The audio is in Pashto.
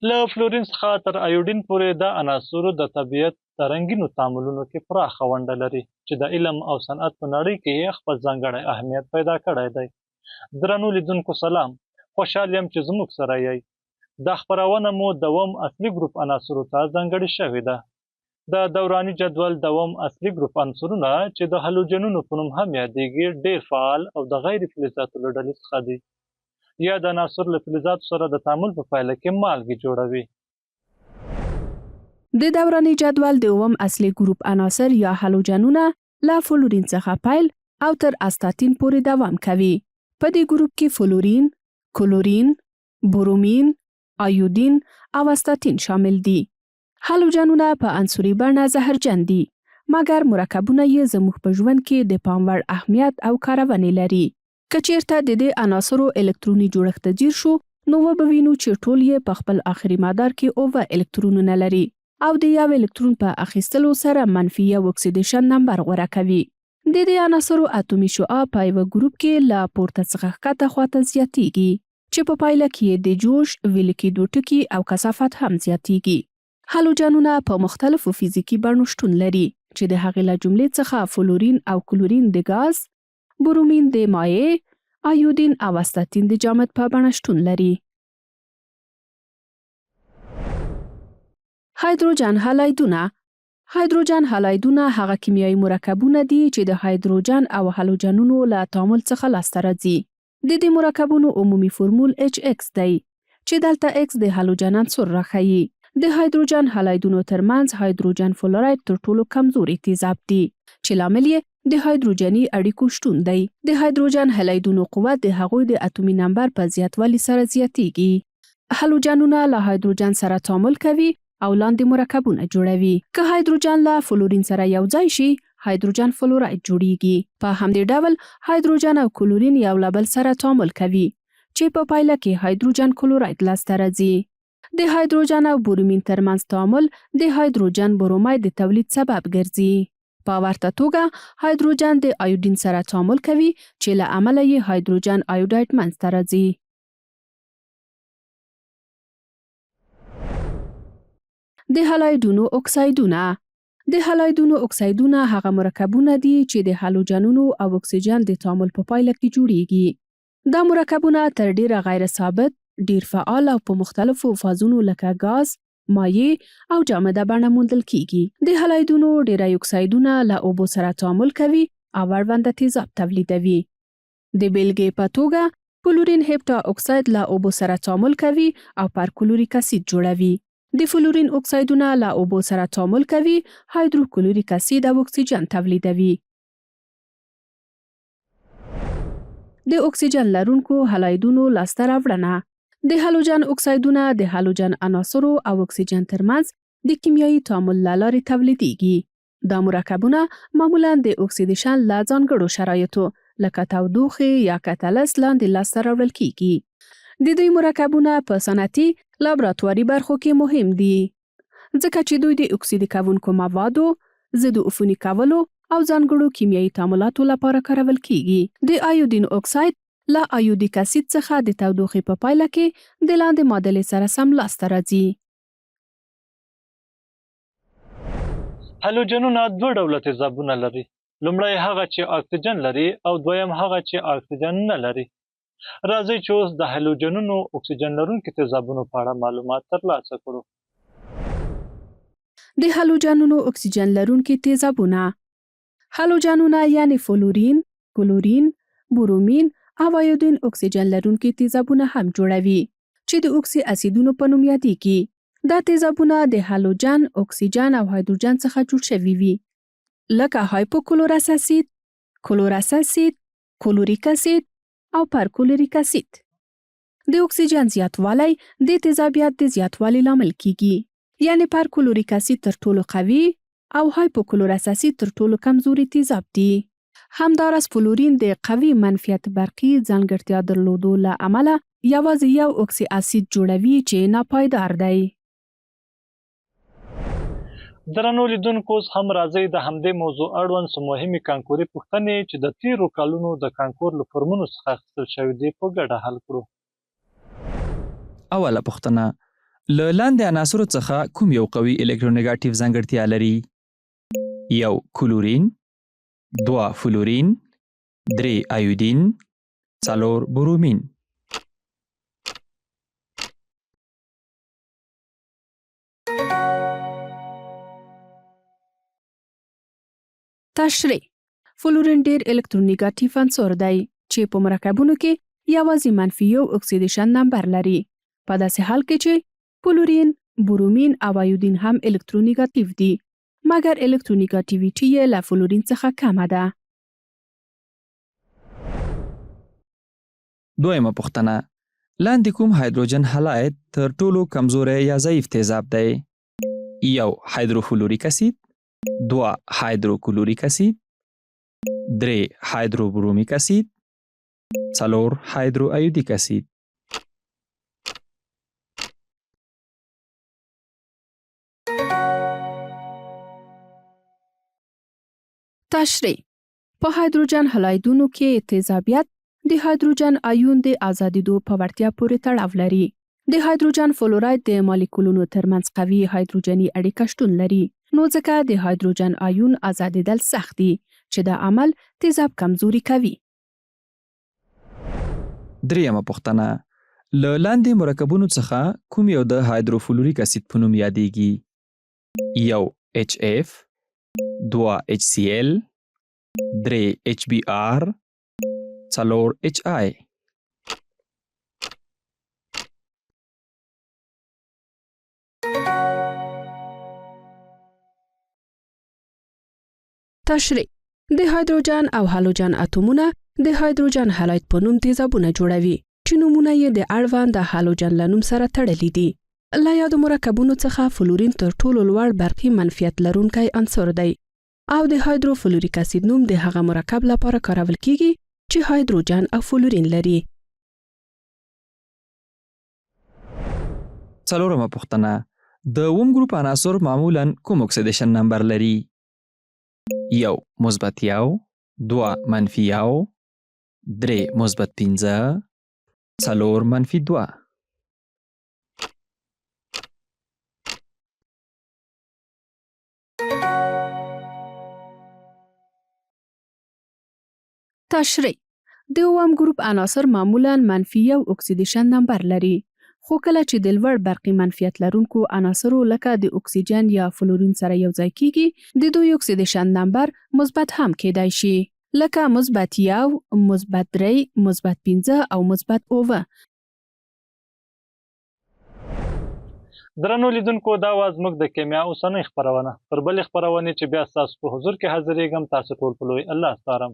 له فلورین څخه تر ایوډین پورې د عناصرو د طبیعت د رنګینو تعاملونو کې پراخه ونډه لري چې د علم او صنعت په نړۍ کې یې خپل ځانګړی اهمیت پیدا کړی دی. درنو لیدونکو سلام، خوشحال یم چې زموږ سره یئ. دا خپرونه مو د اووم اصلي ګروپ عناصرو ته ځانګړې شوې ده. د دوراني جدول د اووم اصلي ګروپ عنصرونه چې د هالوجنونو په نوم هم یادېږي ډېر فعال او د غیر فلزاتو له ډلې څخه دي. یا د عناصرو له فلزاتو سره د تعامل په پایله کې مالګې جوړوي. د دوراني جدول د اووم اصلي ګروپ عناصر یا هالوجنونه له فلورین څخه پیل او تر استاتین پورې دوام کوي. په دې ګروپ کې فلورین، کلورین، برومین، ایودین او استاتین شامل دي. هالوجنونه په عنصري بڼه زهرجن دي، مګر مرکبونه یې زموږ په ژوند کې د پام وړ اهمیت او کارونې لري. که چیرته د دې عناصرو الکتروني جوړښت ته ځیر شو، نو وبوینو چې ټول یې په خپل آخري مدار کې اووه الکترونونه لري او د یو الکترون په اخیستلو سره منفي یو اکسیدیشن نمبر غوره کوي. د دې عناصرو اتومي شعاع په یوه ګروپ کې له پورته څخه ښکته خواته زیاتیږي، چې په پایله کې د جوش، ویلې کېدو ټکي او کثافت هم زیاتیږي. هالوجنونه په مختلفو فزیکي بڼو شتون لري، چې د هغې له جملې څخه فلورین او کلورین د ګاز، برومین د مایع، ایودین او استاتین د جامد په بڼه شتون لري. هایدروجن هالایدونه. هایدروجن هالایدونه هغه کیمیاوي مرکبونه دي چې د هایدروجن او هالوجنونو له تعامل څخه لاسته راځي. د دې مرکبونو عمومي فرمول HX دی، چې دلته X د هالوجن عنصر راښيي. د هایدروجن هالایدونو ترمنځ هایدروجن فلوراید تر ټولو کمزوري تیزاب دی، چې لامل یې د هایدروجني اړیکو شتون دی. د هایدروجن هالایدونو قوت د هغوی د اتومي نمبر په زیاتوالي سره زیاتیږي. هالوجنونه له هایدروجن سره تعامل کوي او لاندې مرکبونه جوړوي. که هایدروجن له فلورین سره یو ځای شي، هایدروجن فلوراید جوړیږي. په همدې ډول هایدروجن او کلورین یو له بل سره تعامل کوي، چې په پایله کې هایدروجن کلوراید لاسته راځي. د هایدروجن او برومین ترمنځ تعامل د هایدروجن برومید د تولید سبب ګرځي. په ورته توګه هایدروجن د ایودین سره تعامل کوي، چې له امله یې هایدروجن ایوداید منځته راځي. د هالایدونو اکسایدونه. د هالایدونو اکسایدونه هغه مرکبونه دي چې د هالوجنونو او اکسیجن د تعامل په پایله کې جوړیږي. دا مرکبونه تر ډیره غیر ثابت، ډیر فعال او په مختلفو فازونو لکه ګاز، مایع او جامده بڼه موندل کیږي. د هالایدونو ډیری اکسایدونه له اوبو سره تعامل کوي او اړونده تیزاب تولیدوي. د بېلګې په توګه کلورین هپتا اکساید له اوبو سره تعامل کوي او پرکلوریک اسید جوړوي. د فلورین اکسایدونه له اوبو سره تعامل کوي، هایدروکلوریک اسید او اکسیجن تولیدوي. د اکسیجن لرونکو هالایدونو لاسته راوړنه. د هالوجن اکسایدونه د هالوجن عناصرو او اکسیجن ترمنځ د کیمیاوي تعامل له لارې تولیدیږي. دا مرکبونه معمولاً د اکسیدیشن له ځانګړو شرایطو لکه تودوخې یا کتلس لاندې لاسته راوړل کیږي. د دوی مرکبونه په صنعتي لابراتواري برخو کې مهم دي، ځکه چې دوی د اکسیدي کوونکو موادو، ضد عفوني کولو او ځانګړو کیمیاوي تعاملاتو لپاره کارول کیږي. د ایودین اکساید له ایودیک اسید څخه د تودوخې په پایله کې د لاندې معادلې سره سم لاسته راځي. هالوجنونه دوه ډوله تیزابونه لري. لومړی هغه چې اکسیجن لري او دویم هغه چې اکسیجن نه لري. راځئ چې اوس د هالوجنونو اکسیجن لرونکي تیزابونو په اړه معلومات ترلاسه کړو. د هالوجنونو اکسیجن لرونکي تیزابونه. هالوجنونه یعنی فلورین، کلورین، برومین او ایودین اکسیجن لرونکي تیزابونه هم جوړوي، چې د اکسی اسیدونو په نوم یادېږي. دا تیزابونه د هالوجن، اکسیجن او هایدروجن څخه جوړ شوي وي، لکه هایپوکلورس اسید، کلورس اسید، کلوریک اسید او پرکلوریک اسید. د اکسیجن زیاتوالی د تیزابیت د زیاتوالي لامل کیږي، یعنی پرکلوریک اسید تر ټولو قوي او هایپوکلورس اسید تر ټولو کمزوري تیزاب دی. همداراز فلورین د قوي منفیت برقي ځانګړتیا درلودو له امله یوازې یو اکسی اسید جوړوي چې ناپایدار دی. درنو لیدونکو هم راځئ د همدې موضوع اړوند څو مهمې کانکوري پوښتنې چې د تیرو کلونو د کانکور له فورمونو څخه اخیستل شوي دي په ګډه حل کړو. اوله پوښتنه: له لاندې عناصرو څخه کوم یو قوي الکترونیګاټیو ځانګړتیا لري؟ 1 کلورین، 2 فلورین، 3 ایودین، 4 برومین. تشریح. فلورین ډیر الکترونیګاټیو عنصر دی چې په مرکبونو کې یوازې -1 اکسیدیشن نمبر لري. په داسې حال کې چې فلورین، برومین او ایودین هم الکترونیګاټیو دي، مګر الکترونیګاټیویټي یې له فلورین څخه کمه ده. دویمه پوښتنه: لاندې کوم هایدروجن هلاید تر ټولو کمزوری یا ضعیف تیزاب دی؟ 1 هایدروفلوریک اسید، 2 هایدروکلوریک اسید، 3 هایدروبرومیک اسید، 4 هایدرو ایودیک اسید. تشریح. په هایدروجن هلایدونو کې تیزابیت د هایدروجن ایون د ازادیدو په وړتیا پورې تړاو لري. د هایدروجن فلوراید د مالیکولونو ترمنځ قوي هایدروجني اړیکه شتون لري، نو ځکه د هایدروجن ایون ازادیدل سخت دي چې دا عمل تیزاب کمزوري کوي. دریمه پوښتنه: له لاندې مرکبونو څخه کوم یو د هایدروفلوریک اسید په نوم یادیږي؟ 1 HF، 2 HCl، 3 HBr، 4 HI. تشریح. د هایدروجن او هالوجن اتومونه د هایدروجن هلاید په نوم تیزابونه جوړوي چې نومونه یې د اړوند د هالوجن له نوم سره تړلي دي. له یادو مرکبونو څخه فلورین تر ټولو لوړ برقي منفیت لرونکی عنصر دی او د هایدروفلوریک اسید نوم د هغه مرکب لپاره کارول کیږي چې هایدروجن او فلورین لري. څلورمه پوښتنه: د اووم ګروپ عناصر معمولاً کوم اکسیدیشن نمبر لري؟ 1 مثبت 1، 2 منفي 1، 3 مثبت 15، 4 منفي 2. تشریح. د اووم ګروپ عناصر معمولاً -1 اکسیدیشن نمبر لري، خو کله چې د لوړ برقي منفیت لرونکو عناصرو لکه د اکسیجن یا فلورین سره یو ځای کیږي، د دوی اکسیدیشن نمبر مثبت هم کېدای شي، لکه مثبت 1، مثبت 3، مثبت 15 او مثبت 9. درنو لیدونکو، دا وه زموږ د کیمیا اوسنۍ خپرونه. پر بلې خپرونې چې بیا ستاسو په حضور کې حاضرېږم، تاسو ټول په لوی الله سپارم.